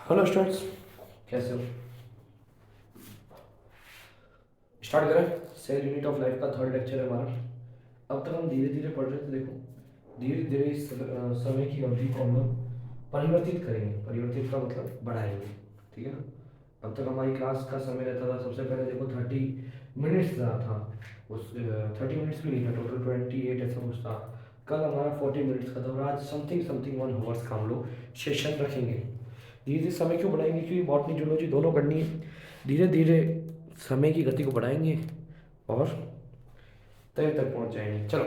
Hello students, कैसे हो? Start करें। सेल यूनिट ऑफ लाइफ का थर्ड लेक्चर है हमारा। अब तक हम धीरे धीरे पढ़ रहे थे। देखो, धीरे धीरे इस समय की अवधि को हम लोग परिवर्तित करेंगे। परिवर्तित का मतलब बढ़ाएंगे, ठीक है ना। अब तक हमारी क्लास का समय रहता था, सबसे पहले देखो 30 मिनट्स रहा था। उस 30 मिनट्स भी नहीं था, टोटल 28 ऐसा कुछ था। कल हमारा 40 मिनट्स का था और आज समथिंग समथिंग 1 आवर्स का हम लोग सेशन रखेंगे। धीरे धीरे समय क्यों बढ़ाएंगे? क्योंकि बॉटनी जूलॉजी दोनों करनी है। धीरे धीरे समय की गति को बढ़ाएंगे और तय तक पहुंच जाएंगे। चलो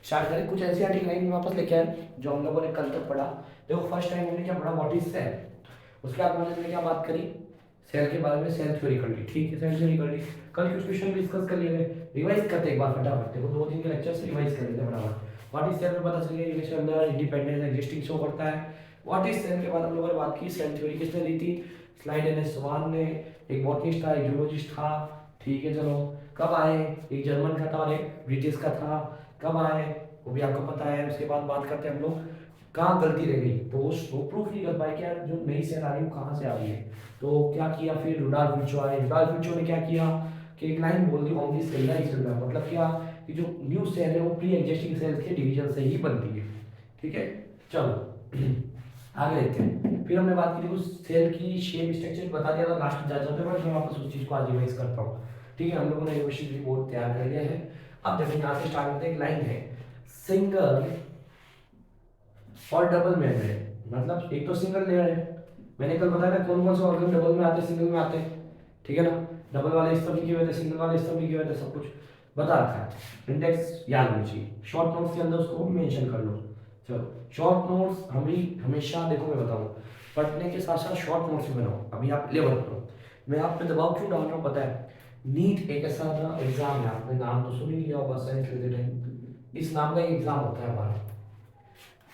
स्टार्ट करें। कुछ ऐसी आर्टिकल लाइन वापस लेके आए जो हम लोगों ने कल तक पढ़ा। देखो, फर्स्ट टाइम हमने क्या पढ़ा? What is cell. उसके बाद हमने क्या बात करी? सेल के बारे में सेल थ्योरी कर ली, ठीक है, सेल थ्योरी कर ली। कल कुछ क्वेश्चन भी डिस्कस कर लिए गए। रिवाइज करते एक बार फटाफट। देखो 2 दिन के लेक्चर से रिवाइज कर लेते फटाफट। व्हाट इज सेल में पता चल गया, यूनिट के अंदर इंडिपेंडेंस एग्जिस्टिंग शो करता है। व्हाट इज सेल के बाद हम लोगों ने बात की सेल थ्योरी किसने दी थी? स्लाइड एन एस स्वान ने। एक बॉटनिस्ट था, एक जूलॉजिस्ट था, ठीक है। चलो, कब आए? एक जर्मन का था और एक ब्रिटिश का था। कब आए वो भी आपको पता है। उसके बाद बात करते हैं हम लोग कहाँ गलती रह गई। तो वो प्रूफ नहीं कर पाए कि यार जो नई सेल आ रही है वो कहाँ से आ रही है। तो क्या किया फिर? रुडॉल्फ विर्चो आए। रुडॉल्फ विर्चो ने क्या किया कि एक लाइन बोल दी, ओनली सेल इज रुडॉल्फ। मतलब क्या कि जो न्यू सेल है वो प्री एग्जिस्टिंग सेल के डिवीजन से ही बनती है, ठीक है। चलो आगे देखते हैं। फिर हमने बात की थी उस सेल की शेप स्ट्रक्चर बता दिया था लास्ट में जाते पर मैं वापस उस चीज को आज रिवाइज करता हूँ, ठीक है। हम लोगों ने रिविजन रिपोर्ट तैयार कर लिया है। अब देखो यहाँ से स्टार्ट करते हैं। एक लाइन है, सिंगल और डबल मेम्ब्रेन। मतलब एक तो सिंगल लेयर है। मैंने कल बताया था कौन कौन से ऑर्गन डबल में आते हैं, सिंगल में आते हैं, ठीक है ना। डबल वाले स्तंभ लिखे हुए थे, सिंगल वाले स्तंभ लिखे हुए थे, सब कुछ बता रखा है। इंडेक्स याद होनी चाहिए। शॉर्ट नोट्स के अंदर उसको मेंशन कर लो। चलो, शॉर्ट नोट्स हमेशा देखो, मैं बताऊँ, पढ़ने के साथ साथ शॉर्ट नोट्स भी बनाओ। अभी आप 11th में हो, मैं आप पे दबाव क्यों डाल रहा हूँ पता है? नीट एक ऐसा एग्जाम है, आपने नाम तो सुन ही लिया होगा, साइंस लेते टाइम इस नाम का एग्जाम होता है हमारा।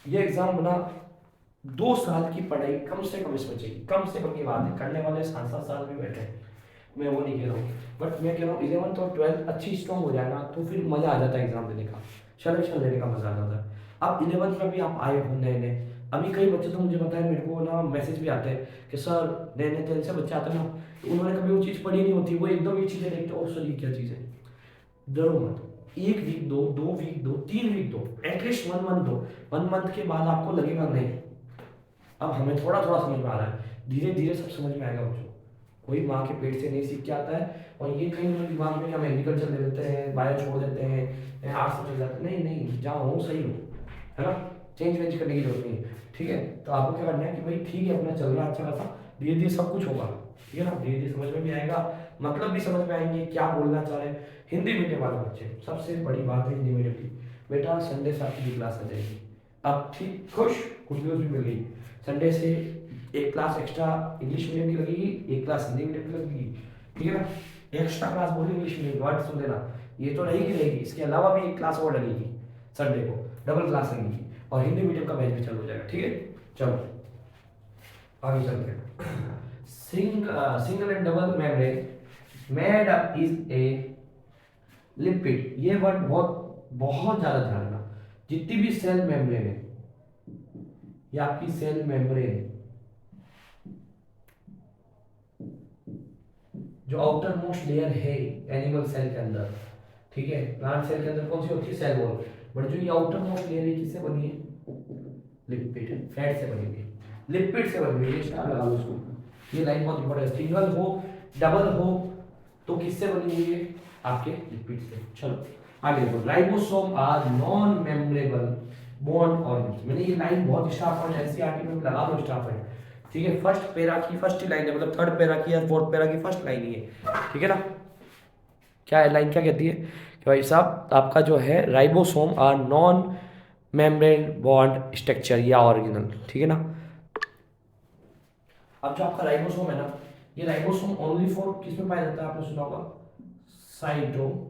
ये एग्जाम बना 2 साल की पढ़ाई कम से कम इसमें चाहिए। कम से कम की बात है, करने वाले 7-7 साल भी बैठे हैं, मैं वो नहीं कह रहा हूँ। बट मैं कह रहा हूँ 11th और 12th अच्छी स्ट्रॉन्ग हो जाए ना, तो फिर मजा आ जाता है एग्जाम देने का, सिलेक्शन लेने का मजा आ जाता है। अब 11th में भी आप आए हो नए नए। अभी कई बच्चे तो मुझे पता है, मेरे को ना मैसेज भी आते हैं कि सर नए नए तेल से बच्चे आते हैं ना, तो उन्होंने कभी वो चीज़ पढ़ी नहीं होती, वो एकदम ये चीज़ें देखते हो, सर ये क्या चीज़ है। डरो मत। 1 वीक दो, 2 वीक दो, 3 वीक दो, एटलीस्ट 1 मंथ दो। 1 मंथ के बाद आपको लगेगा नहीं अब हमें थोड़ा थोड़ा समझ में आ रहा है। धीरे धीरे सब समझ में आएगा बच्चों। कोई माँ के पेट से नहीं सीख के आता है। और ये कहीं उन्होंने दिमाग में हम एग्रीकल्चर ले लेते हैं, बायो छोड़ देते हैं, आर्ट्स में चले जाते हैं। नहीं नहीं, जहाँ हो सही हो, है ना। चेंज वेंज करने की जरूरत नहीं है, ठीक है। तो आपको क्या करना है कि भाई ठीक है, अपना चल रहा है अच्छा खासा, धीरे धीरे सब कुछ होगा, ठीक है ना। धीरे धीरे समझ में भी आएगा, मतलब भी समझ में आएंगे क्या बोलना चाह रहे हैं। हिंदी मीडियम वाले बच्चे, सबसे बड़ी बात है हिंदी मीडियम की, बेटा संडे से आपकी भी क्लास आ जाएगी। अब ठीक खुश, गुड न्यूज़ भी मिल गई। संडे से एक क्लास एक्स्ट्रा इंग्लिश मीडियम की लगेगी, एक क्लास हिंदी मीडियम की लगेगी, ठीक है ना। एक्स्ट्रा क्लास बोली इंग्लिश मीडियम, वर्ड सुन लेना, ये तो रहेगी रहेगी। इसके अलावा भी एक क्लास और लगेगी संडे को, डबल क्लास लगेगी, और हिंदी मीडियम का बैच भी चालू हो जाएगा, ठीक है। चलो आगे चलते हैं। Single and double membrane made up is a lipid. ये वर्ड बहुत बहुत ज्यादा ध्यान रखना। जितनी भी सेल मेम्ब्रेन है, ये आपकी सेल मेम्ब्रेन, जो आउटर मोस्ट लेयर है एनिमल सेल के अंदर, ठीक है। प्लांट सेल के अंदर कौन सी होती है? Cell wall. बट जो ये आउटर मोस्ट लेयर है किससे बनी है? लिपिड, फैट से बनी हुई है, लिपिड से बनी हुई है। स्टार लगा लो इसको, ये लाइन बहुत इंपॉर्टेंट है। सिंगल हो डबल हो तो किससे बनी हुई है? आपके लिपिड से। चलो आगे देखो, ribosome are non membrane bound organs. मैंने ये लाइन बहुत स्टाफ पॉइंट एनसीईआरटी में लगा दो स्टाफ पॉइंट, ठीक है। फर्स्ट पैरा की फर्स्ट ही लाइन है, मतलब थर्ड पैरा की या फोर्थ पैरा की फर्स्ट लाइन ही है, ठीक है ना। क्या है लाइन, क्या कहती है कि भाई साहब आपका जो है ribosome are non membrane bound structure या ऑर्गेनल, ठीक है ना। अब जो आपका राइबोसोम है ना, ये राइबोसोम ओनली फॉर किस में पाया जाता है? आपने सुना होगा साइटोप्लाज्म,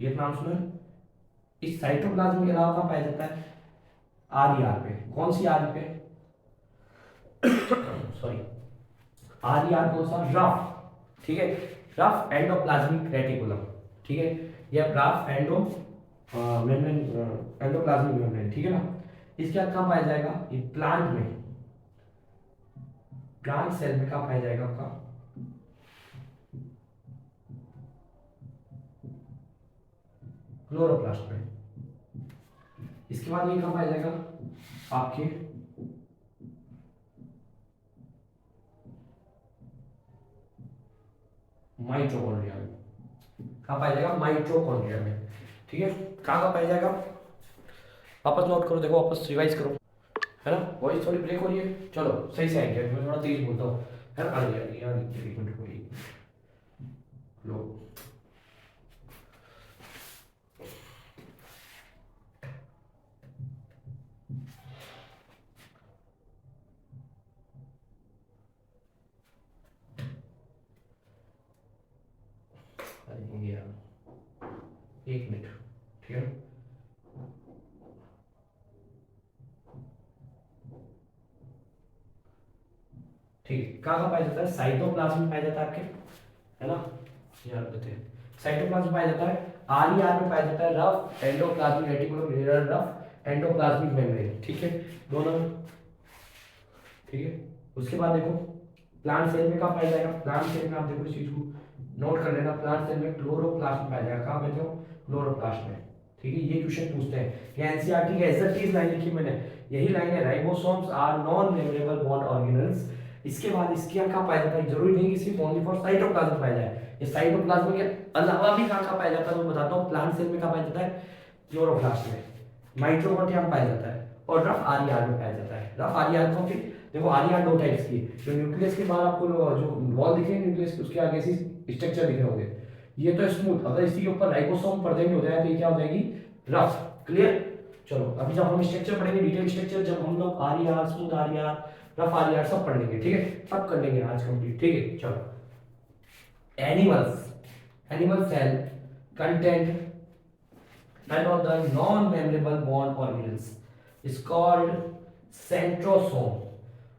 ये नाम सुना है। इस साइटोप्लाज्म के अलावा कहाँ पाया जाता है? आरईआर पे। कौन सी आर पे? सॉरी, आरईआर कौन सा? रफ, ठीक है। रफ एंडोप्लाज्मिक रेटिकुलम, ठीक है। यह रफ एंडोप्लाज्मिक मेम्ब्रेन, ठीक है ना। इसके बाद कहाँ पाया जाएगा? ये प्लांट में, प्लांट सेल में कहाँ पाया जाएगा आपका, क्लोरोप्लास्ट में। इसके बाद ये कहाँ पाया जाएगा आपके माइटोकॉन्ड्रिया में। कहाँ पाया जाएगा, माइटोकॉन्ड्रिया में। ठीक है, कहाँ पाया जाएगा, वापस नोट करो, देखो वापस रिवाइज करो, है ना। वॉइस थोड़ी ब्रेक हो रही है, चलो सही से आएंगे, मैं थोड़ा तेज बोलता हूँ, है ना। आ गया यार, एक मिनट को लो। अरे यार एक मिनट, ठीक है। ठीक, कहाँ पाया जाता है, साइटोप्लाज्म में पाया जाता है आपके, है ना। यार बताइए, साइटोप्लाज्म में पाया जाता है, आरईआर में पाया जाता है, rough endoplasmic reticulum, rough endoplasmic membrane. ठीक है, दोनों में। ठीक है, उसके बाद देखो प्लांट सेल में कहाँ पाया जाएगा, प्लांट सेल में आप देखो इस चीज को नोट कर लेना, प्लांट सेल में क्लोरोप्लास्ट में पाया जाएगा। कहाँ पाया जाओ, क्लोरोप्लास्ट में। ठीक है, ये क्वेश्चन पूछते हैं, ये एनसीईआरटी की एग्जैक्ट लाइन लिखी मैंने, यही लाइन है, ribosomes are non memorable bound organelles. इसके बाद इसके यहाँ कहाँ पाया जाता है, जरूरी नहीं कि सिर्फ ओनली फॉर साइटोप्लाज्म पाया जाए, ये साइटोप्लाज्म के अलावा भी कहाँ पाया जाता है मैं बताता हूँ। प्लांट सेल में कहाँ पाया जाता है, क्लोरोप्लास्ट में, माइटोकॉन्ड्रिया में पाया जाता है, और रफ आरईआर में पाया जाता है। रफ आरईआर को फिर देखो, आरईआर दो टाइप्स की, जो न्यूक्लियस के बाहर आपको जो वॉल दिखे न्यूक्लियस उसके आगे से स्ट्रक्चर दिख रहे होंगे, ये तो स्मूथ, अगर इसी के ऊपर राइबोसोम पर्दे में हो जाए तो ये क्या हो जाएगी, रफ। क्लियर, चलो अभी जब हम स्ट्रक्चर पढ़ेंगे, डिटेल स्ट्रक्चर, जब हम लोग RER, smooth RER, rough RER सब पढ़ लेंगे। ठीक है, सब कर लेंगे आज कंप्लीट। ठीक है, चलो animal cell content and of the non-membrane bond organelles is called centrosome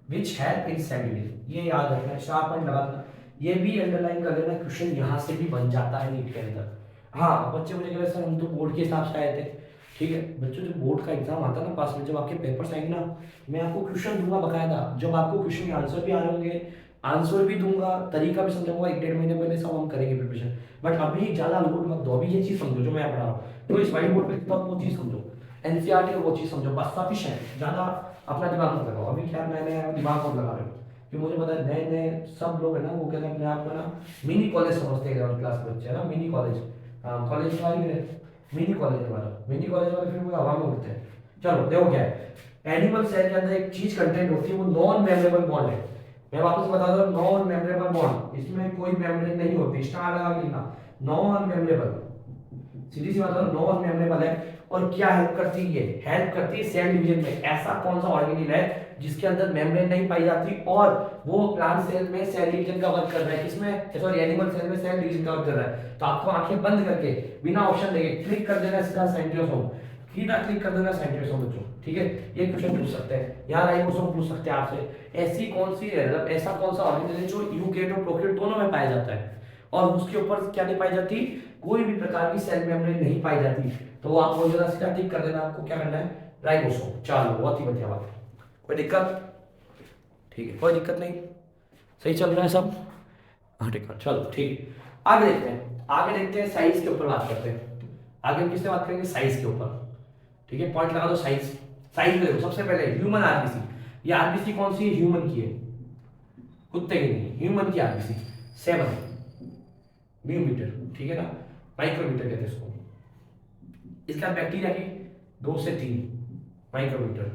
which help in cell division। ये याद रखना, शार्प पॉइंट लगा देना, ये भी अंडरलाइन कर लेना, क्वेश्चन यहाँ से भी बन जाता है नीट के अंदर। हाँ, बच्चे मुझे कह रहे सर हम तो बोर्ड के हिसाब से आए थे। ठीक है बच्चों, जो बोर्ड का एग्जाम आता है ना पास में, जब आपके पेपर्स आएंगे ना, मैं आपको क्वेश्चन दूंगा बकायदा, जब आपको क्वेश्चन के आंसर भी आ रहे होंगे, आंसर भी दूंगा, तरीका भी समझाऊंगा, 1-1.5 महीने पहले सब हम करेंगे प्रिपरेशन। बट अभी ज्यादा लोड मत दो, अभी ये चीज समझो जो मैं पढ़ा रहा हूँ, तो इस व्हाइट बोर्ड पे लिखता हूँ वो चीज समझो, एनसीईआरटी और वो चीज समझो, बस सफिशिएंट, ज्यादा अपना दिमाग मत लगाओ। अभी क्या नए नए दिमाग मत लगा रहे हो, क्योंकि मुझे पता है नए नए सब लोग है ना, वो कहते हैं अपने आप को ना मिनी कॉलेज समझते हैं, क्लास के बच्चे है ना, मिनी कॉलेज, हाँ कॉलेज वाली मिनी कॉलेज वाला, मिनी कॉलेज वाले फिर वो हवा में उड़ते हैं। चलो देखो क्या है, एनिमल सेल के अंदर एक चीज कंटेंट होती है, वो नॉन मेमोरेबल बॉन्ड है। मैं वापस बता दूं, नॉन मेमोरेबल बॉन्ड, इसमें कोई मेम्ब्रेन नहीं होती, स्टार लगा के लिखना, नॉन मेमोरेबल, सीधी सी बात है, नॉन मेमोरेबल है। और क्या हेल्प करती है, हेल्प करती है सेल डिवीजन में। ऐसा कौन सा ऑर्गेनेल है जिसके अंदर मेम्ब्रेन नहीं पाई जाती और वो प्लांट सेल में सेल डिवीजन का वर्क कर रहा है, किसमें, सॉरी एनिमल सेल में सेल डिवीजन का वर्क कर रहा है। तो आपको आंखें बंद करके बिना ऑप्शन देके क्लिक कर देना इसका सेंट्रियोसोम, सीधा क्लिक कर देना सेंट्रियोसोम बच्चों। ठीक है, ये क्वेश्चन पूछ सकते हैं, यहाँ राइबोसोम पूछ सकते हैं आपसे, ऐसी कौन सी मतलब ऐसा कौन सा ऑर्गेनेल है जो यूकेरियोट और प्रोकैरियोट दोनों में पाया जाता है और उसके ऊपर क्या नहीं पाई जाती, कोई भी प्रकार की सेल मेम्ब्रेन नहीं पाई जाती। तो आप वो जरा सीधा टिक कर देना, आपको क्या करना है, राइबोसोम। चलो बहुत ही बढ़िया बात, कोई दिक्कत, ठीक है कोई दिक्कत नहीं, सही चल रहा है सब, हाँ ठीक है चलो ठीक है। आगे देखते हैं, आगे देखते हैं, साइज के ऊपर बात करते हैं। आगे हम किससे बात करेंगे, साइज के ऊपर। ठीक है, पॉइंट लगा दो, साइज। साइज में देखो सबसे पहले ह्यूमन आरबीसी, ये आरबीसी कौन सी है, ह्यूमन की है, कुत्ते की नहीं, ह्यूमन की आरबीसी 7 मिलीमीटर, ठीक है ना, माइक्रोमीटर कहते हैं इसको। इसका बैक्टीरिया की 2 से 3 माइक्रोमीटर।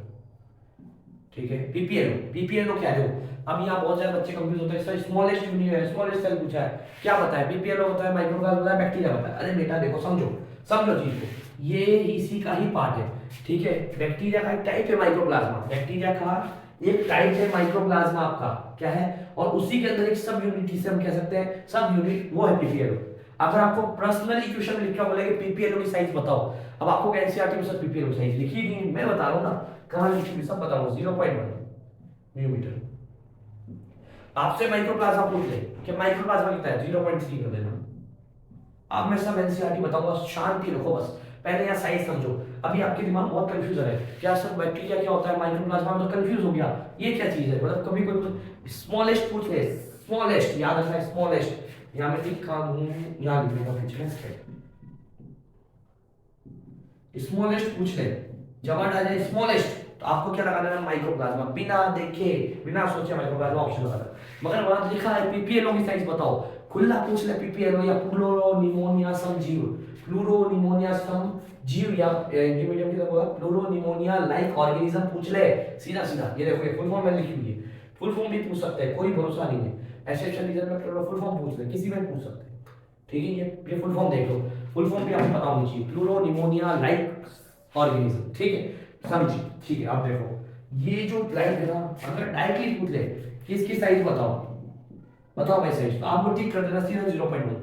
ठीक है, पीपीएलओ, पीपीएलओ क्या है, अब यहाँ बहुत सारे बच्चे कंफ्यूज होते हैं, सर स्मॉलेस्ट यूनिट है, स्मॉलेस्ट सेल पूछा है, क्या पता है, पीपीएलओ होता है, माइक्रोप्लाज्म होता है, बैक्टीरिया होता है। अरे बेटा देखो, समझो समझो चीज को, ये इसी का ही पार्ट है। ठीक है, बैक्टीरिया का एक टाइप है माइक्रोप्लाज्मा, बैक्टीरिया का एक टाइप है माइक्रोप्लाज्मा आपका, क्या है, और उसी के अंदर एक सब यूनिट जिसे हम कह सकते हैं सब यूनिट, वो है पीपीएलओ। अगर आपको पर्सनली क्वेश्चन लिखा बोलेगा पीपीएलओ की साइज बताओ, अब आपको एनसीईआरटी में सर पीपीएलओ साइज लिखी नहीं, मैं बता रहा हूं ना कहां लिखी हुई, सब बताऊंगा, 0.1 मिलीमीटर। आपसे माइक्रोप्लाज्मा पूछ ले कि माइक्रोप्लाज्मा कितना है, 0.3 कर देना। अब मैं सब एनसीईआरटी बताऊंगा, शांति रखो बस, पहले यहाँ साइज समझो। अभी आपके दिमाग बहुत कंफ्यूजन है, क्या सर बैक्टीरिया क्या होता है, माइक्रोप्लाज्मा में तो कंफ्यूज हो गया, ये क्या चीज है, मतलब कभी कोई स्मॉलेस्ट पूछ ले, स्मॉलेस्ट याद रखना है, स्मॉलेस्ट यहाँ मैं लिखा हूँ, यहाँ लिखूंगा पीछे, स्मॉलेस्ट पूछ ले, जवाब आ जाए स्मॉलेस्ट तो आपको क्या लगा देना, माइक्रोप्लाज्मा, बिना देखे बिना सोचे माइक्रोप्लाज्मा ऑप्शन लगा देना। मगर वहां लिखा है पीपीएलओ की साइज बताओ, खुला पूछ ले पीपीएलओ या प्लूरोनिमोनिया सम जीव, प्लूरोनिमोनिया सम जीव या हिंदी मीडियम की तरफ बोला प्लूरोनिमोनिया लाइक ऑर्गेनिज्म पूछ ले, सीधा सीधा ये देखो ये फुल फॉर्म मैंने लिखी हुई है, फुल फॉर्म भी पूछ सकते हैं, कोई भरोसा नहीं है, एक्सेप्शन रीजन में फुल फॉर्म पूछ ले, किसी में पूछ सकते हैं, ठीक है, ये फुल फॉर्म देख लो, फुल फॉर्म भी आपको पता होनी चाहिए, प्लूरोनिमोनिया लाइक ऑर्गेनिज्म, ठीक है समझिए, ठीक है। आप देखो ये जो लाइक है ना, अगर डायरेक्टली पूछ ले कि इसकी साइज बताओ, बताओ भाई साइज, तो आपको ठीक कर देना सीधा 0.1,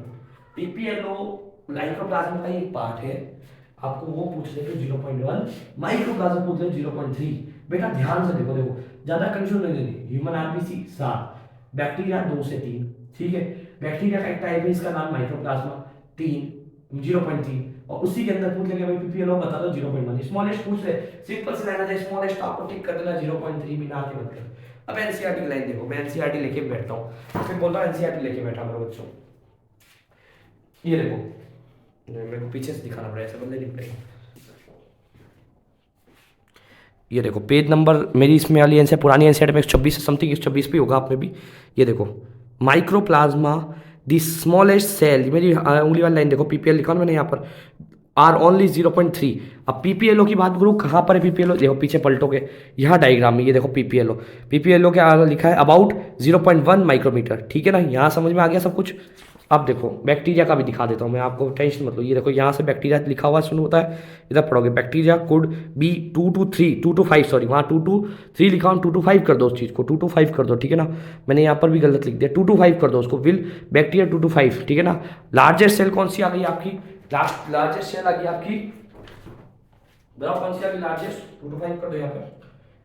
पीपीएलओ माइक्रोप्लाज्म का एक पार्ट है, आपको वो पूछ ले तो 0.1, माइक्रोप्लाज्म पूछ ले 0.3, बेटा ध्यान से देखो, देखो ज्यादा कंफ्यूजन नहीं लेनी, ह्यूमन आरबीसी 7, बैक्टीरिया 2 से 3, ठीक है, बैक्टीरिया का एक टाइप है इसका नाम माइक्रोप्लाज्मा 3 0.3, और उसी के अंदर पूछ लेंगे भाई पीपीएलओ बता दो 0.1, स्मॉलेस्ट पूछ ले, सिंपल से लाइन है, स्मॉलेस्ट आपको टिक कर देना 0.3 बिना के मत कर। अब एनसीईआरटी की लाइन देखो, मैं एनसीईआरटी लेके बैठता हूं, फिर बोलता हूं एनसीईआरटी लेके बैठा मेरे बच्चों, ये देखो मेरे को पीछे से दिखाना पड़ेगा, ऐसे बंदे नहीं पड़ेगा, ये देखो पेज नंबर मेरी इसमें वाली एनसीईआरटी पुरानी एनसीईआरटी में 126 समथिंग 126 भी होगा, आप में भी ये देखो माइक्रोप्लाज्मा द स्मॉलेस्ट सेल, मेरी उंगली वाली लाइन देखो, पीपीएल लिखा मैंने यहाँ पर, आर ओनली 0.3। अब पीपीएलओ की बात करूँ, कहाँ पर है पीपीएलओ, देखो पीछे पलटोगे यहाँ डायग्राम में, ये देखो पीपीएलओ, पीपीएलओ के आगे लिखा है अबाउट 0.1 माइक्रोमीटर, ठीक है ना, यहाँ समझ में आ गया सब कुछ। अब देखो बैक्टीरिया का भी दिखा देता हूँ मैं आपको, टेंशन मत लो, ये देखो यहाँ से बैक्टीरिया लिखा हुआ सुन होता है, इधर पढ़ोगे bacteria could be 2 to 3 2 to 5, sorry वहाँ 2 to 3 लिखा हूँ, 2 to 5 कर दो उस चीज़ को, 2 to 5 कर दो, ठीक है ना, मैंने यहाँ पर भी गलत लिख दिया, 2 to 5 कर दो उसको, विल बैक्टीरिया 2 to 5, ठीक है ना। लार्जेस्ट सेल कौन सी आ गई आपकी, लार्जेस्ट सेल आ गई आपकी, बताओ कौन सी आ गई लार्जेस्ट, 2 to 5 कर दो यहाँ पर,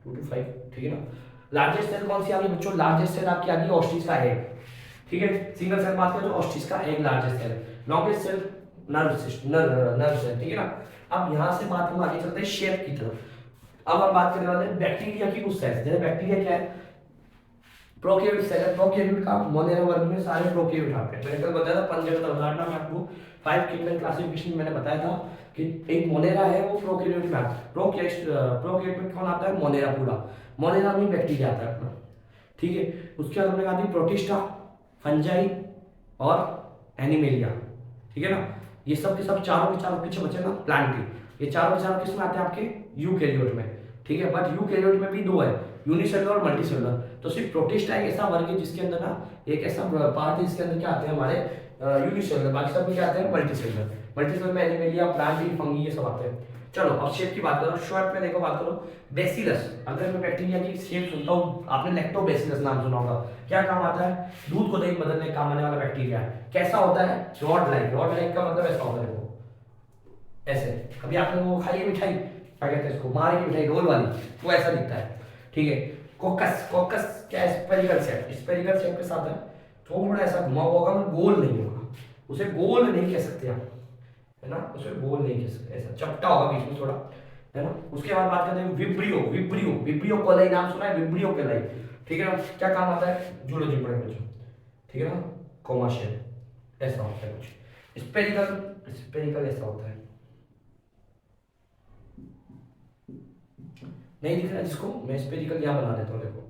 2 to 5, ठीक है ना। लार्जेस्ट सेल कौन सी आ गई बच्चों, लार्जेस्ट सेल आपकी आ गई ऑस्ट्रिच का एग, ठीक है, सिंगल सेल बात करें तो ऑस्ट्रिच का egg largest cell, longest cell nerve cell, ठीक है ना। अब यहाँ से बात हम आगे चलते हैं शेप की तरफ, अब हम बात करने वाले हैं बैक्टीरिया की कुछ सेल्स, जैसे बैक्टीरिया क्या है, प्रोकैरियोट सेल है, प्रोकैरियोट का मोनेरा वर्ग में सारे प्रोकैरियोट आते हैं, मैंने कल बताया था पंजगत अवधारणा में आपको 5 किंगडम क्लासिफिकेशन मैंने बताया था कि एक मोनेरा है वो प्रोकैरियोट में आता है, प्रोकैरियोट में कौन आता है, मोनेरा, पूरा मोनेरा में बैक्टीरिया आता है अपना, ठीक है। उसके बाद हमने कहा थी प्रोटिस्टा, फंजाई और एनिमेलिया, ठीक है ना, ये सब के सब चारों के चारों पीछे बचे ना प्लांट के, ये चारों के चारों किस में आते हैं आपके यूकैरियोट में, ठीक है, बट यूकैरियोट में भी दो है, यूनिसेलुलर और मल्टीसेलुलर, तो सिर्फ प्रोटिस्टा एक ऐसा वर्ग है जिसके अंदर ना एक ऐसा पार्ट है जिसके अंदर क्या आते हैं हमारे यूनिसेलुलर, बाकी सब में क्या आते हैं मल्टीसेलुलर, मल्टीसेलुलर में एनिमेलिया, प्लांट, फंगी ये सब आते हैं। चलो अब शेप की बात करो, शेप में देखो बात करो, बेसिलस, अगर मैं बैक्टीरिया की शेप सुनता हूँ, आपने लैक्टोबैसिलस नाम सुना होगा, क्या काम आता है, दूध को दही बदलने का काम आने वाला बैक्टीरिया है, कैसा होता है, रॉड लाइक, रॉड लाइक का मतलब ऐसा होता है, देखो ऐसे, कभी आपने वो खाई है मिठाई, क्या कहते हैं इसको, मारे की मिठाई रोल वाली, वो ऐसा दिखता है, ठीक है। कोकस, कोकस क्या है, स्पेरिकल शेप, स्पेरिकल शेप के साथ है, थोड़ा ऐसा घुमा हुआ होगा, गोल नहीं होगा, उसे गोल नहीं कह सकते आप, है ना, उसे गोल नहीं कह सकते, ऐसा चपटा होगा बीच में थोड़ा, है ना। उसके बाद बात करते हैं विब्रियो, विब्रियो, विब्रियो कोलाई नाम सुना है, विब्रियो कोलाई, ठीक है ना, क्या काम आता है, जूलॉजी पढ़े बच्चों, ठीक है ना, कोमा शेप ऐसा होता है कुछ, स्पेरिकल, स्पेरिकल ऐसा होता है, नहीं दिख रहा जिसको, मैं स्पेरिकल यहाँ बना देता हूँ, देखो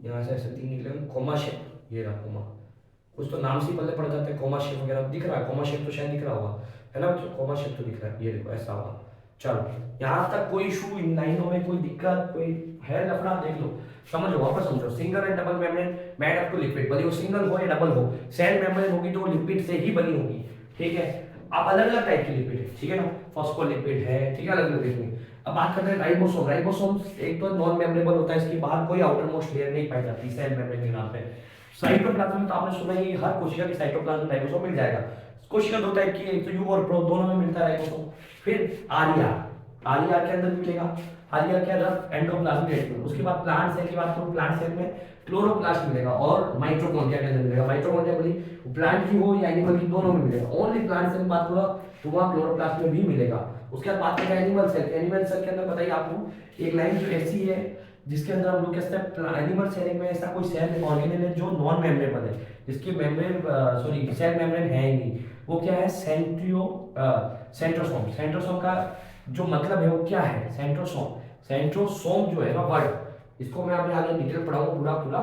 यहाँ से ऐसे 3 निकले, कोमा शेप, ये रहा कोमा, कुछ तो नाम से पहले पड़ जाते हैं, कोमा शेप वगैरह दिख रहा है, कोमा शेप तो शायद दिख रहा होगा, है ना बच्चों, कोमा शेप तो दिख रहा है, ये देखो ऐसा होगा। चलो यहाँ तक कोई इशू, इन लाइनों में कोई दिक्कत, कोई है लफड़ा, देख लो, समझो, वापस समझो, single and double membrane made up to liquid, भले वो सिंगल हो या डबल हो, सेल मेम्ब्रेन होगी तो लिक्विड से ही बनी होगी, ठीक है। अब अलग अलग टाइप की लिपिड है, ठीक है ना, फॉस्फोलिपिड है, ठीक है, अलग अलग लिपिड। अब बात करते हैं राइबोसोम, राइबोसोम एक तो नॉन मेम्ब्रेबल होता है, इसके बाहर कोई आउटर मोस्ट लेयर नहीं पाई जाती सेल मेम्ब्रेन के नाम पे। साइटोप्लाज्म में तो आपने सुना ही, हर कोशिका की साइटोप्लाज्म राइबोसोम मिल जाएगा, कोशिका दो टाइप की है, एक तो यू और प्रो, दोनों में मिलता है राइबोसोम। फिर आरईआर, आरईआर के अंदर मिलेगा, आ गया क्या रफ एंडोप्लाज्मिक रेटिकुलम। उसके बाद प्लांट सेल की बात करूं, प्लांट सेल में क्लोरोप्लास्ट मिलेगा और माइटोकॉन्ड्रिया के अंदर मिलेगा। माइटोकॉन्ड्रिया बोली प्लांट की हो या एनिमल की, दोनों में मिलेगा। ओनली प्लांट सेल में बात करो तो वहाँ क्लोरोप्लास्ट में भी मिलेगा। उसके बाद बात करें एनिमल सेल। एनिमल सेल के अंदर बताइए आपको एक लाइन जो ऐसी है जिसके अंदर हम लोग कहते हैं एनिमल सेल में ऐसा कोई सेल ऑर्गेनेल है जो नॉन मेम्ब्रेनेबल है, जिसकी मेम्ब्रेन सॉरी सेल मेम्ब्रेन है ही नहीं, वो क्या है सेंट्रोसोम। सेंट्रोसोम का जो मतलब है वो क्या है, सेंट्रोसोम। सेंट्रोसोम जो है ना वर्ड, इसको मैं अभी आगे डिटेल पढ़ाऊंगा पूरा पूरा।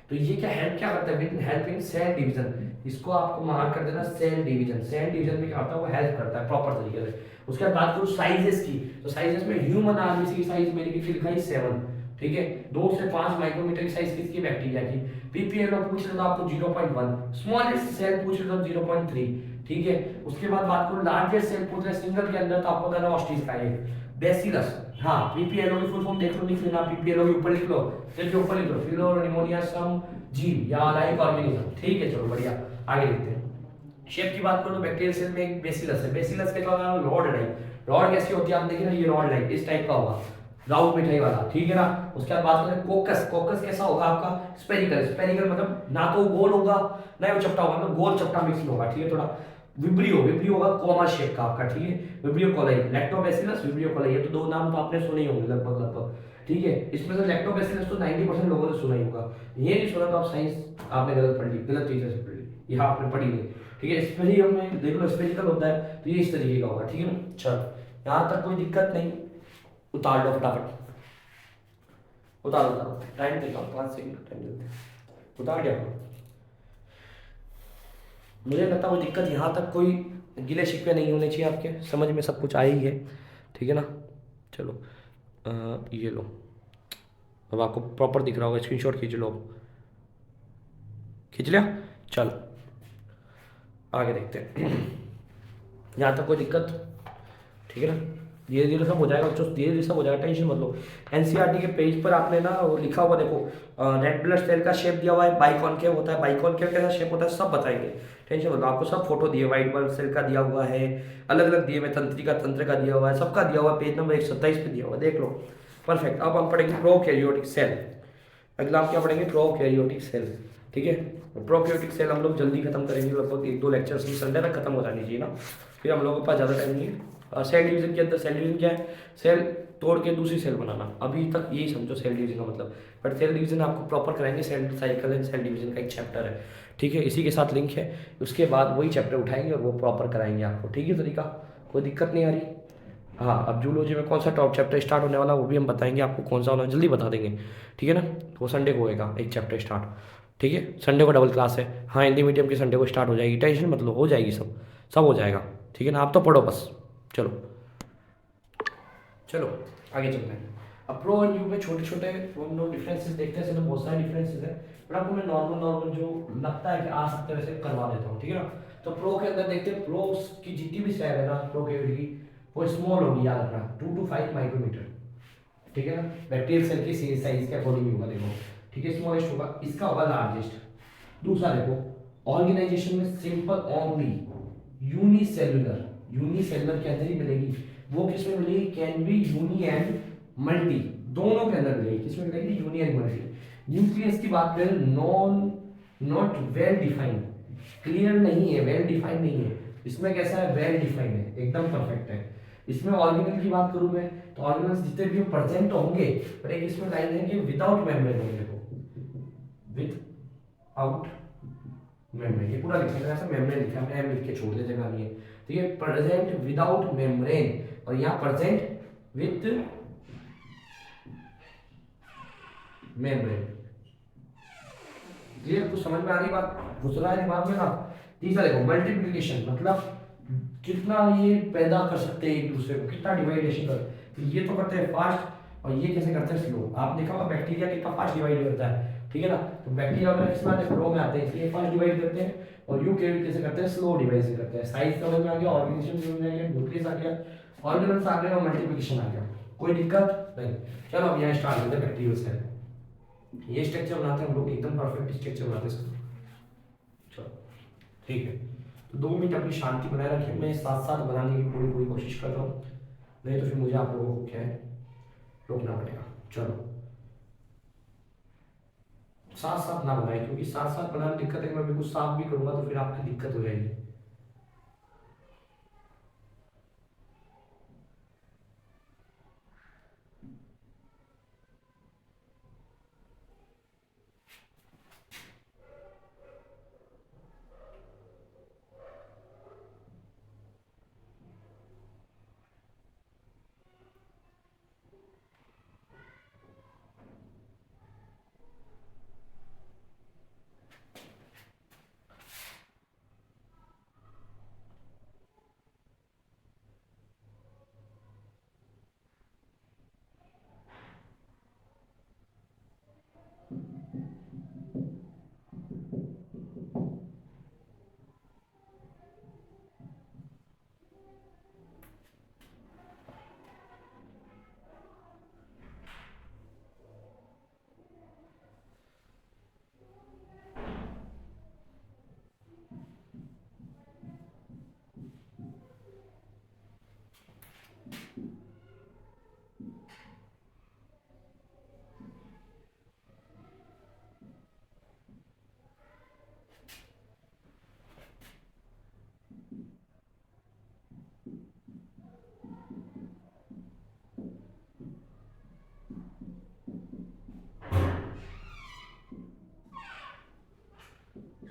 तो ये क्या हेल्प क्या करता है, हेल्प इन सेल डिवीजन। इसको आपको मार्क कर देना सेल डिवीजन। सेल डिवीजन में क्या होता है, वो हेल्प करता है प्रॉपर तरीके से। उसके बाद बात करूँ साइजेस की, तो साइजेस में ह्यूमन आर्मी की साइज मेरी की लिखा है 7, ठीक है। 2 से 5 माइक्रोमीटर की साइज किसकी, बैक्टीरिया की। पीपीएलओ पूछ रहे तो आपको 0.1, स्मॉलेस्ट सेल पूछ रहे तो 0.3, ठीक है। उसके बाद बात करूं लार्जेस्ट सेल पूछ रहे सिंगल के अंदर, तो आपको बताना ऑस्टिस का एक बेसिलस। हाँ, पीपीएलओ की फुल फॉर्म देख लो, लिख लेना। पीपीएलओ के ऊपर लिख लो, सेल के ऊपर लिख लो फिलोर निमोनिया सम जीव या लाइक ऑर्गेनिज्म, ठीक है। चलो बढ़िया, आगे देखते हैं। शेप की बात करूं तो बैक्टीरियल सेल में एक बेसिलस है। बेसिलस के क्या रॉड टाइप, रॉड कैसी होती है आप देखिए ना, ये रॉड लाइक इस टाइप का होगा, राउंड मिठाई वाला, ठीक है ना। उसके बाद बात करें कोकस। कोकस कैसा होगा आपका, स्पेरिकल। स्पेरिकल मतलब ना तो गोल होगा ना वो चपटा होगा, मतलब गोल चपटा मिक्स में होगा, ठीक है। थोड़ा विब्रियो, विब्रियो होगा कोमा शेप का आपका, ठीक है। Vibrio coli, lactobacillus, vibrio coli, ये तो दो नाम तो आपने सुने ही होंगे लगभग लगभग, ठीक है। इसमें से लैक्टोबैसिलस तो 90% लोगों ने सुना ही होगा। ये नहीं सुना तो आप साइंस आपने गलत पढ़ ली, गलत चीजें से पढ़ ली, यह आपने पढ़ी नहीं, ठीक है। स्पेरिकल में देख लो, स्पेरिकल होता है तो ये इस तरीके का होगा, ठीक है ना। चलो यहाँ तक कोई दिक्कत नहीं, उतार लो फटाफट, उतारो उतारो, टाइम देखा 5 सेकंड टाइम देते हैं, उतार क्या करो। मुझे लगता है कोई दिक्कत यहाँ तक कोई गिले शिकवे नहीं होने चाहिए, आपके समझ में सब कुछ आ ही है, ठीक है ना। चलो ये लो, अब आपको प्रॉपर दिख रहा होगा, स्क्रीनशॉट खींच लो, खींच लिया। चलो आगे देखते हैं। यहाँ तक कोई दिक्कत, ठीक है ना। धीरे धीरे सब हो जाएगा बच्चों, धीरे धीरे सब हो जाएगा, टेंशन मत लो। एनसीईआरटी के पेज पर आपने ना वो लिखा हुआ देखो, रेड ब्लड सेल का शेप दिया हुआ है, बाइकॉनकेव होता है, बाइकॉनकेव कैसा शेप होता है सब बताएंगे, टेंशन मत लो। आपको सब फोटो दिए, व्हाइट ब्लड सेल का दिया हुआ है, अलग अलग दिए हुए, तंत्रिका तंत्र का दिया हुआ है, सबका दिया हुआ है, पेज नंबर 127 पे दिया हुआ है, देख लो। परफेक्ट। अब हम पढ़ेंगे प्रोकैरियोटिक सेल। अगला हम क्या पढ़ेंगे, प्रोकैरियोटिक सेल, ठीक है। प्रोकैरियोटिक सेल हम लोग जल्दी खत्म करेंगे, लगभग 1-2 लेक्चर्स में, संडे तक खत्म हो जानी चाहिए ना, फिर हम लोगों के पास ज़्यादा टाइम नहीं है। सेल डिवीजन के अंदर, सेल डिवीजन क्या है, सेल तोड़ के दूसरी सेल बनाना, अभी तक यही समझो सेल डिवीजन का मतलब। बट सेल डिवीजन आपको प्रॉपर कराएंगे, cell cycle and cell division का एक चैप्टर है, ठीक है, इसी के साथ लिंक है। उसके बाद वही चैप्टर उठाएंगे और वो प्रॉपर कराएंगे आपको, ठीक है। तरीका कोई दिक्कत नहीं आ रही। हाँ, अब जूलॉजी में कौन सा टॉप चैप्टर स्टार्ट होने वाला वो भी हम बताएंगे आपको, कौन सा होना जल्दी बता देंगे, ठीक है ना। वो संडे को होएगा एक चैप्टर स्टार्ट, ठीक है। संडे को डबल क्लास है, हाँ, हिंदी मीडियम की संडे को स्टार्ट हो जाएगी, टेंशन मतलब हो जाएगी, सब सब हो जाएगा, ठीक है ना। आप तो पढ़ो बस। चलो चलो आगे चलते हैं। अब प्रो और यू में छोटे छोटे हम लोग डिफरेंसेस देखते हैं, इसमें बहुत सारे डिफरेंसेस है, पर आपको मैं नॉर्मल नॉर्मल जो लगता है कि आ सकते हैं वैसे करवा देता हूँ, ठीक है ना। तो प्रो के अंदर देखते हैं, प्रो की जितनी भी सेल है ना प्रो की, वो स्मॉल होगी, याद रखना 2 to 5 माइक्रोमीटर, ठीक है ना। बैक्टीरियल सेल की साइज के अकॉर्डिंग होगा, देखो, ठीक है, स्मॉलेस्ट होगा, इसका होगा लार्जेस्ट। दूसरा देखो, ऑर्गेनाइजेशन में सिंपल ओनली यूनिसेलुलर, यूनिसेलुलर के अंदर ही मिलेगी, वो किसमें मिलेगी, can be uni and multi, दोनों के अंदर मिलेगी, किसमें मिलेगी, यूनि एंड मल्टी। न्यूक्लियस की बात करें, नॉट वेल डिफाइंड, क्लियर नहीं है, वेल डिफाइंड नहीं है, इसमें कैसा है, वेल डिफाइंड है, एकदम परफेक्ट है। इसमें ऑर्गेनल की बात करूं मैं, तो ऑर्गेनल्स जितने भी प्रेजेंट होंगे, पर एक इसमें लाइन है कि विदाउट मेम्ब्रेन होंगे, विदाउट मेम्ब्रेन, ये पूरा लिखा है, ऐसा मेम्ब्रेन लिखा है, एम लिख के छोड़ दे, जगह नहीं है, ठीक है। प्रेजेंट विदाउट मेम्ब्रेन, और यहाँ प्रेजेंट विथ मेम्ब्रेन, क्लियर, कुछ समझ में आ रही बात, घुस रहा है दिमाग में ना। तीसरा देखो, मल्टीप्लिकेशन मतलब कितना ये पैदा कर सकते हैं एक दूसरे को, कितना डिवाइडेशन कर, तो ये तो करते हैं फास्ट और ये कैसे करते हैं स्लो। आप देखा होगा बैक्टीरिया कितना फास्ट डिवाइड करता है, ठीक है ना। तो बैक्टीरिया वगैरह किसमें आते हैं, फ्लो में आते हैं, इसलिए फास्ट डिवाइड करते हैं, और यूकेरियोट कैसे करते हैं, स्लो डिवाइड करते हैं। साइज समझ में आ गया, ऑर्गेनाइजेशन समझ में आ गया, न्यूक्लियस आ गया, ऑर्गेनल्स आ गए और मल्टीप्लिकेशन आ गया, कोई दिक्कत नहीं। चलो अब यहाँ स्टार्ट करते हैं बैक्टीरियल सेल। ये स्ट्रक्चर बनाते हैं हम लोग, एकदम परफेक्ट स्ट्रक्चर बनाते हैं इसको। चलो ठीक है, तो 2 मिनट अपनी शांति बनाए रखें, मैं साथ साथ बनाने की पूरी पूरी कोशिश कर रहा हूँ, नहीं तो फिर मुझे आप लोगों को क्या है रोकना पड़ेगा। चलो साथ साथ ना बनाए, क्योंकि साथ साथ बनाने में दिक्कत है, मैं बिल्कुल साफ भी करूंगा तो फिर आपकी दिक्कत हो जाएगी।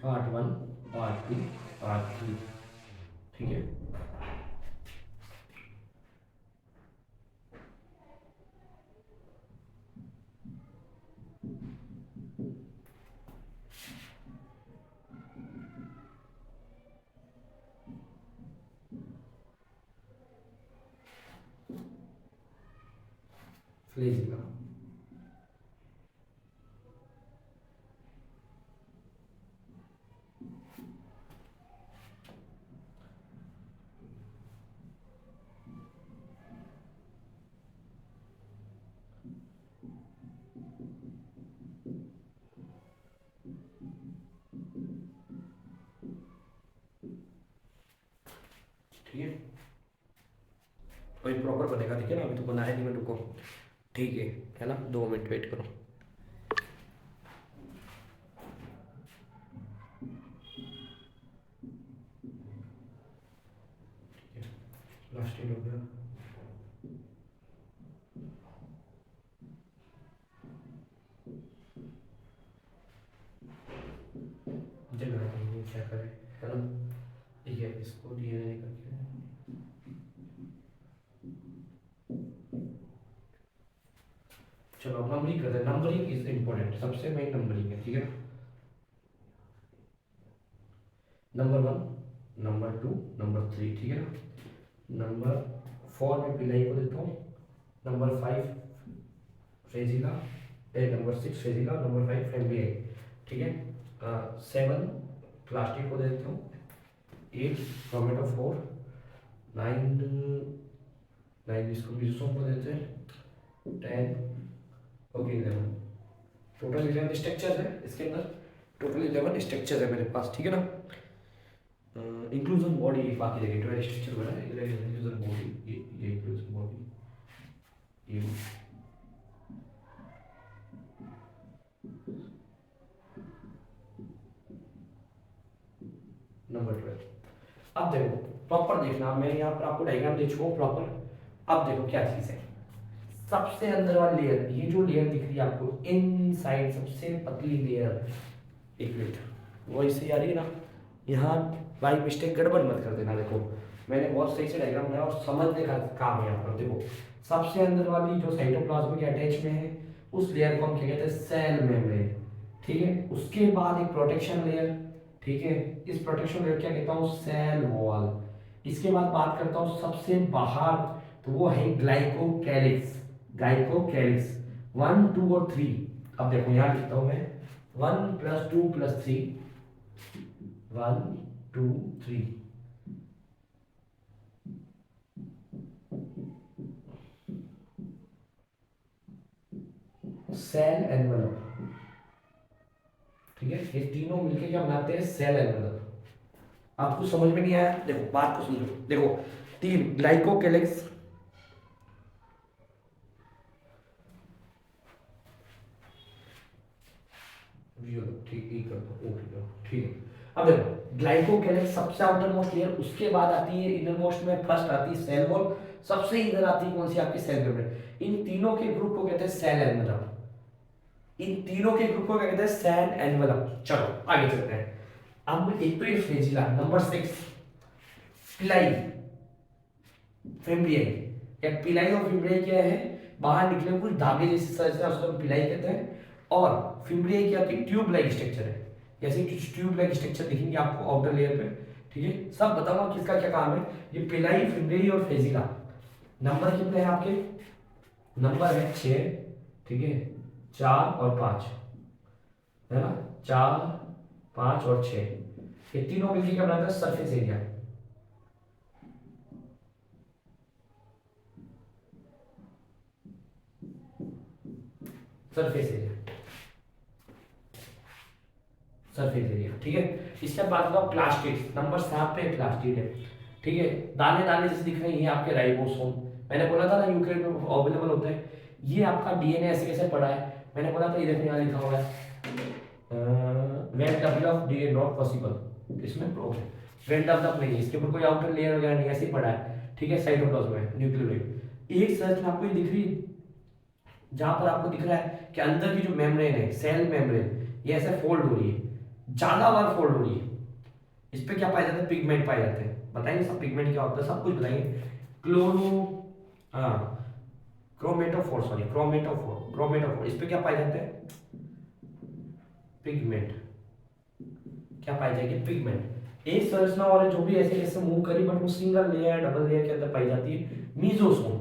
पार्ट 1, पार्ट 2, पार्ट 3, ठीक है। फ्लेजिला, ठीक है। वही प्रॉपर बनेगा, ठीक है ना, अभी तो बनाया नहीं मैं, रुको, ठीक है ना, 2 मिनट वेट करो। ठीक है, लास्ट ईयर हो गया। जगह नहीं है, क्या करें, है ना, ठीक है, इसको डीएनए करके, चलो अब नंबरिंग करते हैं। नंबरिंग इज इम्पोर्टेंट, सबसे मेन नंबरिंग है, ठीक है ना। नंबर 1, नंबर 2, नंबर 3, ठीक है ना। नंबर 4 में पिलाई को देता हूँ, नंबर 5 फ्रेजिला, नंबर 6 फ्रेजिला, नंबर 5 एमबीआई, ठीक है। 7 प्लास्टिक को दे देता हूँ, 8 टोमेटो 4, 9 इसको मिसों को देते हैं, 10 ओके 11, टोटल 11 स्ट्रक्चर है इसके अंदर, टोटल 11 स्ट्रक्चर है मेरे पास, ठीक है ना। इंक्लूजन बॉडी बाकी देखिए, 12 स्ट्रक्चर बना है, इंक्लूजन बॉडी, ये इंक्लूजन बॉडी, ये नंबर 12। अब देखो प्रॉपर देखना, मैं यहाँ पर आपको डायग्राम दे चुका हूँ प्रॉपर। अब देखो क्या चीज़ है, सबसे अंदर वाली लेयर, ये जो लेयर दिख रही है आपको इनसाइड, सबसे पतली लेयर, एक मिनट, वो इससे आ रही है ना, यहाँ बाई मिस्टेक गड़बड़ मत कर देना। देखो मैंने बहुत सही से डायग्राम बनाया और समझने का काम है यहाँ पर। देखो सबसे अंदर वाली जो साइटोप्लाज्म के अटैच में है, उस लेयर को हम क्या कहते हैं, सेल मेम्ब्रेन, ठीक है। उसके बाद एक प्रोटेक्शन लेयर, ठीक है, इस प्रोटेक्शन लेयर क्या कहता हूँ, सेल वॉल। इसके बाद बात करता हूँ सबसे बाहर, तो वो है ग्लाइकोकैलिक्स, ग्लाइकोकैलिक्स 1, 2 और 3। अब देखो यहाँ लिखता हूँ मैं, 1 + 2 + 3, 1 2 3, सेल एनवलप, ठीक है। ये तीनों मिलके क्या बनाते हैं, सेल एनवलप। आपको समझ में नहीं आया, देखो बात को समझो, देखो 3 ग्लाइकोकैलिक्स, ठीक है। अब देखो ग्लाइकोकेलेक्स सबसे आउटर मोस्ट लेयर, उसके बाद आती है इनर मोस्ट में फर्स्ट आती है सेल वॉल, सबसे इधर आती है कौन सी आपकी सेल मेम्ब्रेन। इन तीनों के ग्रुप को कहते हैं सेल एनवेलप। इन तीनों के ग्रुप को क्या कहते हैं सेल एनवेलप। चलो आगे चलते हैं। अब एक तो ये फ्लैजिला, नंबर 6 पिलाई फिम्ब्रियाई। या पिलाई और फिम्ब्रियाई क्या है, बाहर निकले कुछ धागे जैसे से उसको पिलाई कहते हैं। और फिम्ब्रियाई क्या होती है, ट्यूब लाइक स्ट्रक्चर है, जैसे कुछ ट्यूब लाइक स्ट्रक्चर दिखेंगे आपको आउटर लेयर पे। ठीक है, सब बताऊंगा किसका क्या काम है। ये पिलाई फिम्ब्रियाई और फ्लैजिला। नंबर कितने हैं आपके, नंबर है 6, ठीक है, 4 और 5 है ना, 4 5 और 6, ये तीनों मिलकर क्या बनाता है surface area. Surface area, surface area, ठीक है। इसके बाद बताओ प्लास्टिड, नंबर 7 पे प्लास्टिड है। ठीक है, दाने दाने जैसे दिख रहे हैं ये आपके राइबोसोम, मैंने बोला था ना यूकेरियोट में अवेलेबल होते हैं। ये आपका डीएनए ऐसे कैसे पड़ा है, मैंने बोला था, ये देखो यहाँ लिखा हुआ है well develop of DNA not possible, इसमें प्रोब है, वेल डेवलप नहीं है, इसके ऊपर कोई आउटर लेयर वगैरह नहीं, ऐसे ही पड़ा है। ठीक है, साइटोप्लाज्म में न्यूक्लियोटाइड। एक सर्च में आपको ये दिख रही है, जहां पर आपको दिख रहा है कि अंदर की जो मेम्ब्रेन है, सेल मेम्ब्रेन, ये ऐसे फोल्ड हो रही है, ज्यादा बार फोल्ड हो रही है। इस पे क्या पाए जाते हैं, पिगमेंट पाए जाते हैं। बताएंगे सब पिगमेंट क्या होता है, सब कुछ बताएंगे। क्लोरो हाँ क्रोमेटोफोर, सॉरी क्रोमेटोफोर, इस पे क्या पाए जाते हैं, पिगमेंट। क्या पाई जाएगी, पिगमेंट। एक संरचना और जो भी ऐसे ऐसे मूव करी, बट वो सिंगल लेयर डबल लेयर के अंदर पाई जाती है, मीजोसोम।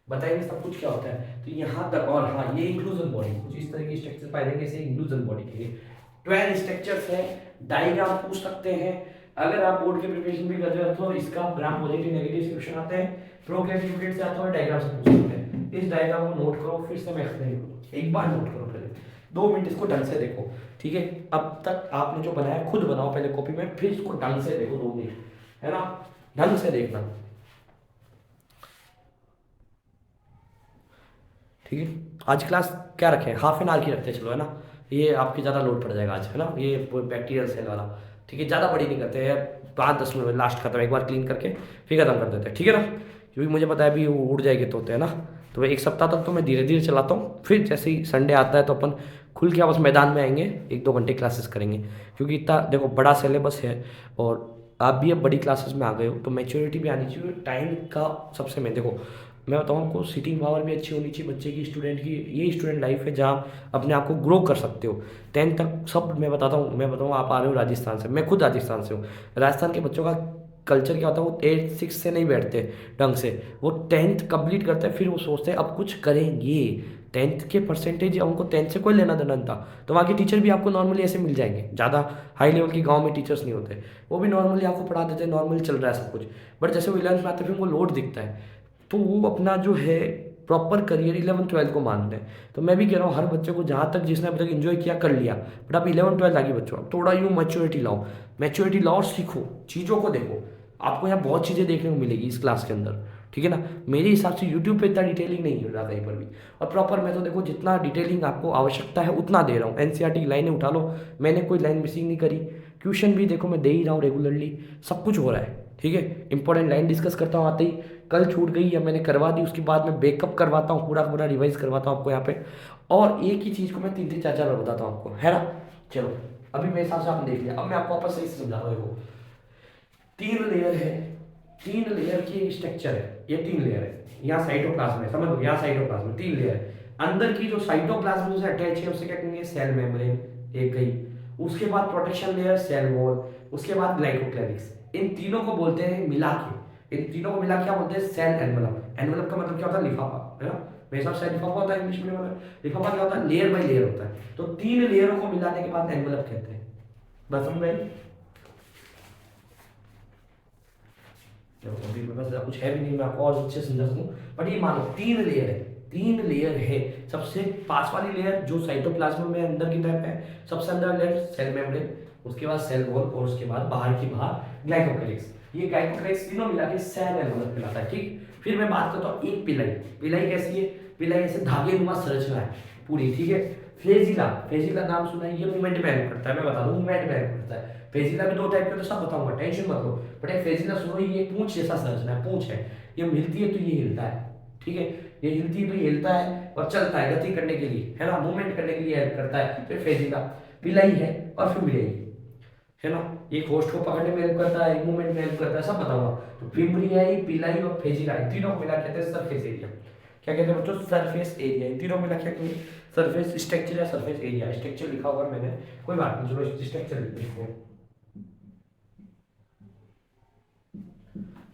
बताएंगे सब कुछ क्या होता है। तो यहाँ तक, और हाँ ये इंक्लूजन बॉडी, कुछ इस तरह की स्ट्रक्चर पाए जाएंगे, इसे इंक्लूजन बॉडी के लिए 12 स्ट्रक्चर्स है। डायग्राम पूछ सकते हैं, अगर आप बोर्ड के प्रिपरेशन भी कर रहे हो तो इसका ग्राम पॉजिटिव नेगेटिव से क्वेश्चन आते हैं, प्रोग्रेसिव से आता है, डायग्राम से पूछ सकते हैं। इस डायग्राम को नोट करो, फिर से मैं एक्सप्लेन करूँ, एक बार नोट करो, पहले 2 मिनट इसको ढंग से देखो। ठीक है, अब तक आपने जो बनाया खुद बनाओ पहले कॉपी में, फिर इसको ढंग से देखो 2 मिनट, है ना, ढंग से देखना। ठीक है, आज क्लास क्या रखें, हाफ एन आवर की रखते हैं, चलो, है ना, ये आपकी ज़्यादा लोड पड़ जाएगा आज, है ना, ये बैक्टीरियल सेल वाला। ठीक है, ज़्यादा बड़ी नहीं करते हैं, 5-10 मिनट में लास्ट खत्म, एक बार क्लीन करके फिर खत्म कर देते हैं। ठीक है ना, क्योंकि मुझे पता है अभी वो उड़ जाएगी तो होते हैं ना, तो एक सप्ताह तक तो मैं धीरे धीरे चलाता हूँ, फिर जैसे ही संडे आता है तो अपन खुल के आपस मैदान में आएंगे, 1-2 घंटे क्लासेस करेंगे। क्योंकि इतना देखो बड़ा सिलेबस है, और आप भी अब बड़ी क्लासेस में आ गए हो, तो मैच्योरिटी भी आनी चाहिए, टाइम का सबसे मैं देखो, मैं बताऊँ आपको, सीटिंग पावर भी अच्छी होनी चाहिए बच्चे की, स्टूडेंट की। ये स्टूडेंट लाइफ है जहाँ अपने आप को ग्रो कर सकते हो। 10th तक सब मैं बताता हूँ, मैं बताऊँ, आप आ रहे हो राजस्थान से, मैं खुद राजस्थान से हूँ। राजस्थान के बच्चों का कल्चर क्या होता है, वो 8-6 से नहीं बैठते ढंग से, वो 10th कंप्लीट करते हैं, फिर वो सोचते हैं अब कुछ करेंगे। 10th के परसेंटेज उनको 10th से कोई लेना देना नहीं था, तो वहाँ के टीचर भी आपको नॉर्मली ऐसे मिल जाएंगे, ज़्यादा हाई लेवल के गांव में टीचर्स नहीं होते, वो भी नॉर्मली आपको पढ़ा देते हैं, नॉर्मली चल रहा है सब कुछ। बट जैसे वो 11th में आते हैं, फिर उनको लोड दिखता है, तो वो अपना जो है प्रॉपर करियर 11th-12th को मानते हैं। तो मैं भी कह रहा हूँ हर बच्चे को, जहाँ तक जिसने अभी तक एंजॉय किया कर लिया, बट अब 11th-12th आगे बच्चों थोड़ा यूँ मैच्योरिटी लाओ, मैच्योरिटी लाओ और सीखो, चीज़ों को देखो। आपको यहाँ बहुत चीज़ें देखने को मिलेगी इस क्लास के अंदर, ठीक है ना। मेरे हिसाब से यूट्यूब पे इतना डिटेलिंग नहीं हो रहा कहीं पर भी, और प्रॉपर मैं तो देखो जितना डिटेलिंग आपको आवश्यकता है उतना दे रहा हूँ। एनसीईआरटी की लाइनें उठा लो, मैंने कोई लाइन मिसिंग नहीं करी, क्वेश्चन भी देखो मैं दे ही रहा हूँ रेगुलरली, सब कुछ हो रहा है। ठीक है, इंपॉर्टेंट लाइन डिस्कस करता हूँ आते ही, कल छूट गई या मैंने करवा दी, उसके बाद मैं बैकअप करवाता हूँ, पूरा पूरा रिवाइज करवाता हूँ आपको यहाँ पे, और एक ही चीज़ को मैं 3-4 बार बताता हूँ आपको, है ना। चलो अभी मेरे हिसाब से आपने देख लिया, अब मैं आपको वापस सही से समझा रहा हूँ। 3 लेयर है, 3 लेयर की एक स्ट्रक्चर है, ये 3 लेयर है। यहाँ साइटोप्लाज्म है, समझ लो, यहाँ साइटोप्लाज्म 3 लेयर है। अंदर की जो साइटोप्लाज्म से अटैच है उसे क्या कहेंगे, सेल मेम्ब्रेन, एक गई। उसके बाद प्रोटेक्शन लेयर, सेल वॉल, उसके बाद ग्लाइकोक्लेविक्स। इन तीनों को बोलते हैं मिला के, इन तीनों को मिला के क्या बोलते हैं, सेल एनवलप। एनवलप का मतलब क्या होता है, लिफाफा, है ना। मेरे हिसाब से लिफाफा होता है इंग्लिश में, लिफाफा क्या होता है, लेयर बाय लेयर होता है। तो 3 लेयरों को मिलाने के बाद एनवलप कहते हैं। बस समझ में, अभी मेरे पास कुछ है भी नहीं, मैं आपको और अच्छे समझा सकूं, बट ये मानो 3 लेयर है, 3 लेयर है। सबसे पास वाली लेयर जो साइटोप्लाज्म में अंदर की तरफ है, सबसे अंदर लेयर सेल मेम्ब्रेन, उसके बाद सेल वॉल, और उसके बाद बाहर की बाहर ग्लाइकोक्लेविक्स। ये ग्लाइकोक्लेविक्स तीनों मिला के सेल एनवलप कहलाता है। ठीक, फिर मैं बात करता हूँ एक पिलाई। पिलाई कैसी है, पिलाई ऐसे धागे नुमा संरचना है पूरी, ठीक है। फेजिला, फेजिला नाम सुना है, ये मूवमेंट में हेल्प करता है, मैं बता दूं मूवमेंट में हेल्प करता है। फेजिला भी दो टाइप के तो सब बताऊंगा, टेंशन मत लो। बट एक फेजिला सुनो, ये पूंछ जैसा संरचना है, पूंछ है, ये हिलती है तो ये हिलता है, ठीक है, ये हिलती है तो ये हिलता है और चलता है गति करने के लिए, है ना, मूवमेंट करने के लिए हेल्प करता है, तो फेजिला। पिलाई है और फिब्रियाई, है ना, ये होस्ट को पकड़ने में हेल्प करता है, मूवमेंट में हेल्प करता है, सब बताऊंगा। तो फिब्रियाई, पिलाई और फेजिलाई तीनों को मिला कहते हैं सरफेस एरिया। क्या कहते हैं बच्चों? Surface area. इन तीनों मिला क्या कहते हैं? सरफेस स्ट्रक्चर या सरफेस एरिया। स्ट्रक्चर लिखा होगा मैंने, कोई बात नहीं, चलो स्ट्रक्चर लिखते हैं।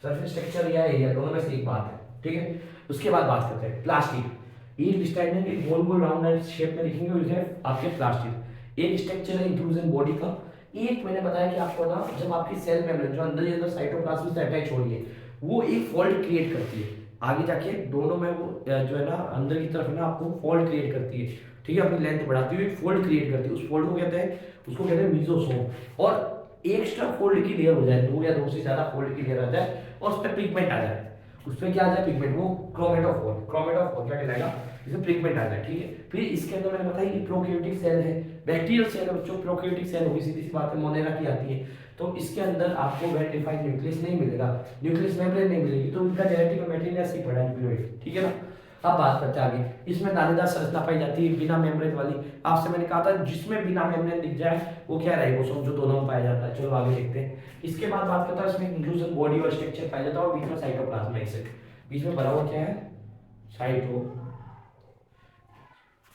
सरफेस स्ट्रक्चर या एरिया दोनों में से एक बात है, ठीक है। उसके बाद बात करते हैं प्लास्टिड। एक स्टैंडर्ड एक गोल गोल राउंड शेप में लिखेंगे, उसे आपके प्लास्टिड। एक स्ट्रक्चर है इंक्लूजन बॉडी का। एक मैंने बताया कि आपको ना, जब आपकी सेल मेम्ब्रेन जो अंदर साइटोप्लाज्म से अटैच हो रही है, वो एक फोल्ड क्रिएट करती है, आगे जाके दोनों में वो जो है ना अंदर की तरफ ना आपको फोल्ड क्रिएट करती है, ठीक है, अपनी लेंथ बढ़ाती हुई फोल्ड क्रिएट करती है। उस फोल्ड को कहते हैं, उसको कहते हैं मीजोसोम। और एक्स्ट्रा फोल्ड की लेयर हो जाए, दो या दो से ज्यादा फोल्ड की लेयर आ जाए और उस पर पिगमेंट आ जाए, उस पर क्या आ जाए? पिगमेंट, वो क्रोमेटोफोर। क्रोमेटोफोर क्या कहलाएगा? इसमें पिगमेंट आ जाए, ठीक है। फिर इसके अंदर मैंने बताया कि प्रोकैरियोटिक सेल है, बैक्टीरियल सेल है बच्चों, प्रोकैरियोटिक सेल होगी, सीधी सी बात है, मोनेरा की आती है। तो इसके अंदर आपको वेल डिफाइंड न्यूक्लियस नहीं मिलेगा, न्यूक्लियस मेम्ब्रेन नहीं मिलेगी, तो उनका जेनेटिक मटेरियल ऐसे ही पड़ा है न्यूक्लियोइड, ठीक है ना। अब बात करते हैं आगे। इसमें दानेदार संरचना पाई जाती है बिना मेम्ब्रेन वाली। आपसे मैंने कहा था जिसमें बिना मेम्ब्रेन दिख जाए वो क्या रहे, वो समझो दोनों में पाया जाता है। चलो आगे देखते हैं। इसके बाद बात करता है इसमें इंक्लूजन बॉडी और स्ट्रक्चर पाया जाता है और बीच में साइटोप्लाज्म है, इसे बीच में भरा हुआ क्या है? साइटो।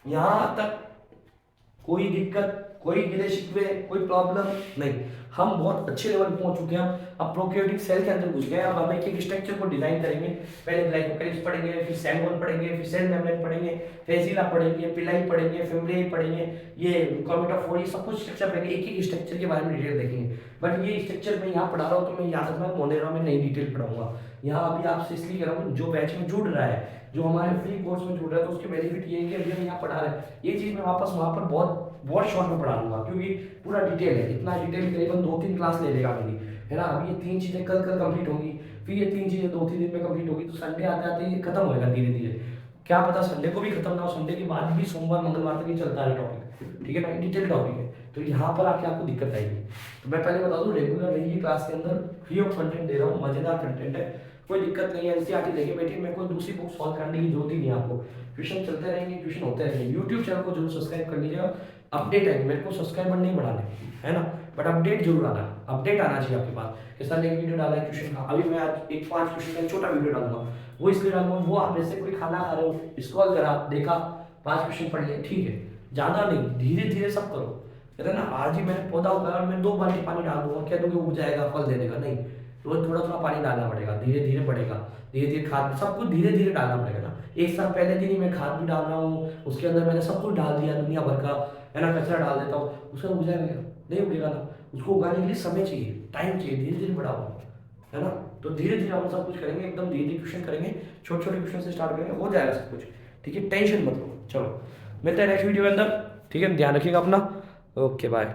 यहां तक कोई दिक्कत, कोई गिले शिकवे, कोई प्रॉब्लम नहीं, हम बहुत अच्छे लेवल पे पहुंच चुके हैं। अब प्रोकैरियोटिक सेल के अंदर घुस गए, अब हम एक स्ट्रक्चर को डिजाइन करेंगे। पहले ग्लाइकोकेलिक्स पढ़ेंगे, फिर सेल वॉल पढ़ेंगे, फिर सेल मेम्ब्रेन पढ़ेंगे, फेजिला पढ़ेंगे, पिलाई पढ़ेंगे, फिब्रियाई पढ़ेंगे, ये क्रोमेटोफोर, ये सब कुछ स्ट्रक्चर पढ़ेंगे, एक एक स्ट्रक्चर के बारे में डिटेल देखेंगे। बट ये स्ट्रक्चर मैं यहाँ पढ़ा रहा हूँ तो मैं याद रखना मोनेरा में नई डिटेल पढ़ाऊंगा। यहाँ अभी आपसे इसलिए कह रहा हूँ, जो बैच में जुड़ रहा है, जो हमारे फ्री कोर्स में जुड़ रहा है, तो उसके बेनिफिट ये है कि अभी हम यहाँ पढ़ा रहे हैं, ये चीज़ मैं वापस वहाँ पर बहुत बहुत शॉर्ट में पढ़ा दूंगा, क्योंकि पूरा डिटेल है, इतना डिटेल करीबन 2-3 क्लास ले लेगा मेरी, है ना। अभी ये 3 चीजें कल कंप्लीट होंगी, फिर ये 3 चीजें 2-3 दिन में कंप्लीट होगी, तो संडे आते आते ये खत्म होएगा धीरे धीरे। क्या पता संडे को भी खत्म ना हो, संडे के बाद भी सोमवार मंगलवार तक ही चलता है टॉपिक, ठीक है ना, डिटेल टॉपिक है। तो यहाँ पर आके आपको दिक्कत आएगी। तो मैं पहले बता दूं, रेगुलर रहिए क्लास के अंदर, फ्री ऑफ कंटेंट दे रहा हूँ, मजेदार कंटेंट है, कोई दिक्कत नहीं है। एनसीईआरटी लेके बैठिए, मैं कोई दूसरी बुक सॉल्व करने की जरूरत ही नहीं है आपको। ट्यूशन चलते रहेंगे, ट्यूशन होते रहेंगे। यूट्यूब चैनल को जरूर सब्सक्राइब कर लीजिएगा, अपडेट आएगी, मेरे को सब्सक्राइबर नहीं बढ़ाने, है ना, बट अपडेट जरूर आना, अपडेट आना चाहिए आपके पास कि सर ने एक वीडियो डाला है ट्यूशन का। अभी मैं आज एक 5 क्वेश्चन का छोटा वीडियो डालूंगा, वो इसलिए डालूंगा, वो आप जैसे कोई खाना खा रहे हो, स्क्रॉल करा, देखा, 5 क्वेश्चन पढ़ लिए, ठीक है, ज्यादा नहीं, धीरे धीरे सब करो। कहते हैं ना, आज ही मैंने पौधा उगाया, मैं 2 बाल्टी पानी डाल दूंगा, क्या दूंगा, उग जाएगा, फल दे देगा, नहीं, रोज थोड़ा थोड़ा पानी डालना पड़ेगा, धीरे धीरे बढ़ेगा, धीरे धीरे खाद, सब कुछ धीरे धीरे डालना पड़ेगा ना। एक साल पहले दिन ही मैं खाद भी डाल रहा हूँ, उसके अंदर मैंने सब कुछ डाल दिया दुनिया भर का, है ना, कचरा डाल देता हूँ, उसका उग जाएगा? नहीं उगेगा ना। उसको उगाने के लिए समय चाहिए, टाइम चाहिए, धीरे धीरे बढ़ाओ, है ना। तो धीरे धीरे हम सब कुछ करेंगे, एकदम धीरे धीरे क्वेश्चन करेंगे, छोटे छोटे क्वेश्चन से स्टार्ट करेंगे, हो जाएगा सब कुछ, ठीक है, टेंशन मत लो। चलो मिलते हैं नेक्स्ट वीडियो के अंदर, ठीक है, ध्यान रखिएगा अपना, ओके बाय।